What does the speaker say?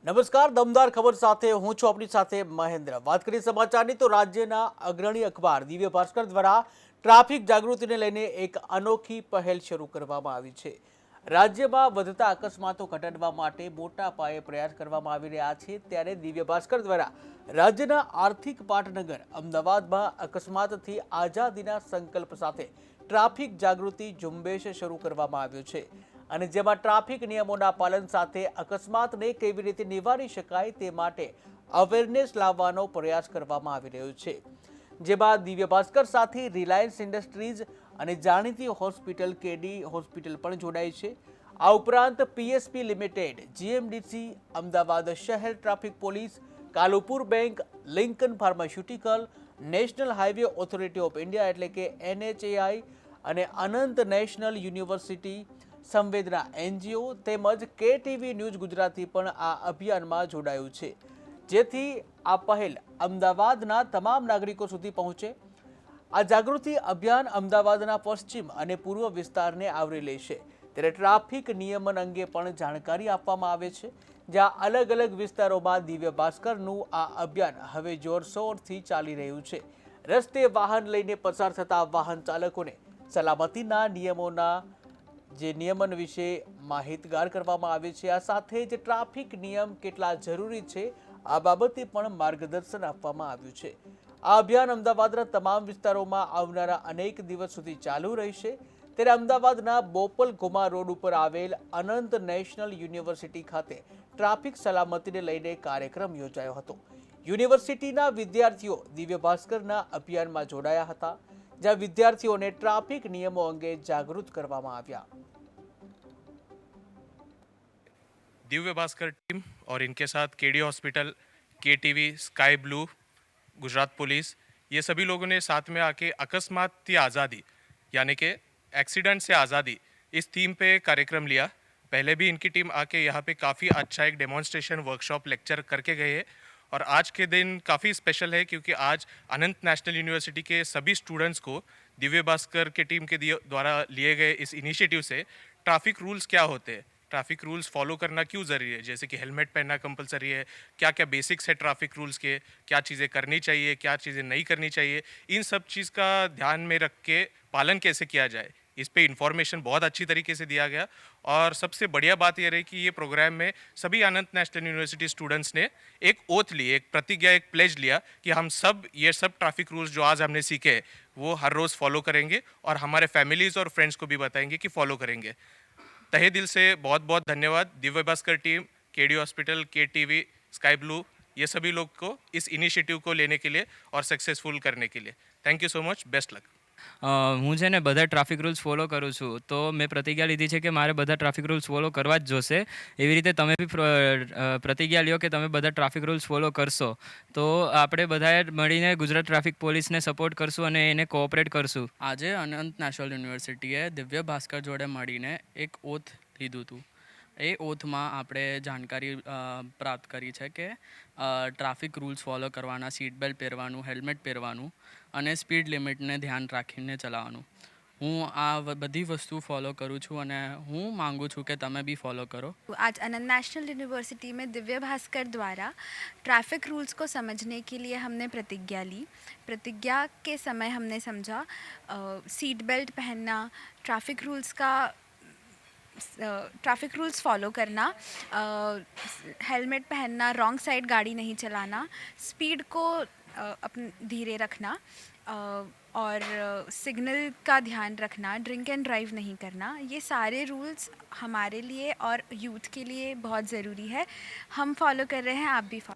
નમસ્કાર, દમદાર ખબર સાથે હું છું આપની સાથે મહેન્દ્ર। વાત કરીએ સમાચારની તો રાજ્યના અગ્રણી અખબાર દિવ્ય ભાસ્કર દ્વારા ટ્રાફિક જાગૃતિને લઈને એક અનોખી પહેલ શરૂ કરવામાં આવી છે। રાજ્યમાં વધતા અકસ્માતો ઘટાડવા માટે મોટા પાયે પ્રયાસ કરવામાં આવી રહ્યા છે। ત્યારે દિવ્ય ભાસ્કર દ્વારા રાજ્યના આર્થિક પાટનગર અમદાવાદમાં અકસ્માતથી આઝાદીના સંકલ્પ સાથે ટ્રાફિક જાગૃતિ ઝુંબેશ શરૂ કરવામાં આવ્યો છે અને જેમાં ટ્રાફિક નિયમોના પાલન સાથે અકસ્માતને કેવી રીતે નિવારી શકાય તે માટે અવેરનેસ લાવવાનો પ્રયાસ કરવામાં આવી રહ્યો છે। જેમાં દિવ્ય ભાસ્કર સાથે રિલાયન્સ ઇન્ડસ્ટ્રીઝ અને જાણીતી હોસ્પિટલ કેડી હોસ્પિટલ પણ જોડાઈ છે। આ ઉપરાંત પીએસપી લિમિટેડ, જીએમડીસી, અમદાવાદ શહેર traffic police, Kalupur bank, Lincoln pharmaceutical, national highway authority of India એટલે કે NHAI અને અનંત નેશનલ યુનિવર્સિટી સંવેદના એનજીઓ તેમજ કેટીવી ન્યૂઝ ગુજરાતી પણ આ અભિયાનમાં જોડાયું છે, જેથી આ પહેલ અમદાવાદના તમામ નાગરિકો સુધી પહોંચે। આ જાગૃતિ અભિયાન અમદાવાદના પશ્ચિમ અને પૂર્વ વિસ્તારને આવરી લેશે। ત્યારે ટ્રાફિક નિયમન અંગે પણ જાણકારી આપવામાં આવે છે, જ્યાં અલગ અલગ વિસ્તારોમાં દિવ્ય ભાસ્કરનું આ અભિયાન હવે જોરશોરથી ચાલી રહ્યું છે। રસ્તે વાહન લઈને પસાર થતા વાહન ચાલકોને સલામતીના નિયમોના નિયમન વિશે માહિતગાર કરવામાં આવે છે। આ સાથે જ ટ્રાફિક નિયમ કેટલા જરૂરી છે આ બાબતે પણ માર્ગદર્શન આપવામાં આવ્યું છે। આ અભિયાન અમદાવાદના તમામ વિસ્તારોમાં આવનારા અનેક દિવસ સુધી ચાલુ રહેશે। ત્યારે અમદાવાદના બોપલ ગુમા રોડ ઉપર આવેલ અનંત નેશનલ યુનિવર્સિટી ખાતે ટ્રાફિક સલામતીને લઈને કાર્યક્રમ યોજાયો હતો। યુનિવર્સિટીના વિદ્યાર્થીઓ દિવ્ય ભાસ્કરના અભિયાનમાં જોડાયા હતા, जहाँ विद्यार्थियों ने ट्राफिक नियमों अंगे जागरूक करवामा आव्या। दिव्य भास्कर टीम और इनके साथ KD hospital, KTV, sky blue, Gujarat police, ये सभी लोगों ने साथ में आके अकस्मात की आज़ादी यानी कि एक्सीडेंट से आज़ादी इस थीम पे कार्यक्रम लिया। पहले भी इनकी टीम आके यहाँ पे काफ़ी अच्छा एक डेमोन्स्ट्रेशन वर्कशॉप लेक्चर करके गए हैं और आज के दिन काफ़ी स्पेशल है क्योंकि आज अनंत नेशनल यूनिवर्सिटी के सभी स्टूडेंट्स को दिव्य भास्कर के टीम के द्वारा लिए गए इस इनिशिएटिव से ट्रैफिक रूल्स क्या होते हैं, ट्रैफिक रूल्स फॉलो करना क्यों ज़रूरी है, जैसे कि हेलमेट पहनना कंपलसरी है, क्या क्या बेसिक्स है ट्रैफिक रूल्स के, क्या चीज़ें करनी चाहिए, क्या चीज़ें नहीं करनी चाहिए, इन सब चीज़ का ध्यान में रख के पालन कैसे किया जाए, इस पे इन्फॉर्मेशन बहुत अच्छी तरीके से दिया गया। और सबसे बढ़िया बात यह रही कि ये प्रोग्राम में सभी अनंत नेशनल यूनिवर्सिटी स्टूडेंट्स ने एक ओथ ली, एक प्रतिज्ञा, एक प्लेज लिया कि हम सब ये सब ट्रैफिक रूल्स जो आज हमने सीखे हैं वो हर रोज़ फॉलो करेंगे और हमारे फैमिलीज़ और फ्रेंड्स को भी बताएंगे कि फॉलो करेंगे। तहे दिल से बहुत बहुत धन्यवाद Divya Bhaskar team, KD hospital, KTV, sky blue, ये सभी लोग को इस इनिशिएटिव को लेने के लिए और सक्सेसफुल करने के लिए। Thank you so much, best luck. હું છે ને બધા ટ્રાફિક રૂલ્સ ફોલો કરું છું, તો મેં પ્રતિજ્ઞા લીધી છે કે મારે બધા ટ્રાફિક રૂલ્સ ફોલો કરવા જ જોશે। એવી રીતે તમે બી પ્રતિજ્ઞા લ્યો કે તમે બધા ટ્રાફિક રૂલ્સ ફોલો કરશો, તો આપણે બધાએ મળીને ગુજરાત ટ્રાફિક પોલીસને સપોર્ટ કરશું અને એને કોઓપરેટ કરશું। આજે અનંત નેશનલ યુનિવર્સિટીએ દિવ્ય ભાસ્કર જોડે મળીને એક ઓથ લીધું હતું। એ ઓથમાં આપણે જાણકારી પ્રાપ્ત કરી છે કે ટ્રાફિક રૂલ્સ ફોલો કરવાના, સીટ બેલ્ટ પહેરવાનું, હેલ્મેટ પહેરવાનું અને સ્પીડ લિમિટને ધ્યાન રાખીને ચલાવવાનું। હું આ બધી વસ્તુ ફોલો કરું છું અને હું માંગુ છું કે તમે બી ફોલો કરો। आज अनंत नेशनल यूनिवर्सिटी में दिव्य भास्कर द्वारा ट्रैफिक रूल्स को समझने के लिए हमने प्रतिज्ञा ली। प्रतिज्ञा के समय हमने समझा सीट बेल्ट पहनना, ट्रैफिक रूल्स फॉलो करना, हेलमेट पहनना, रॉन्ग साइड गाड़ी नहीं चलाना, स्पीड को धीरे रखना और सिग्नल का ध्यान रखना, ड्रिंक एंड ड्राइव नहीं करना। ये सारे रूल्स हमारे लिए और यूथ के लिए बहुत ज़रूरी है। हम फॉलो कर रहे हैं, आप भी फॉलो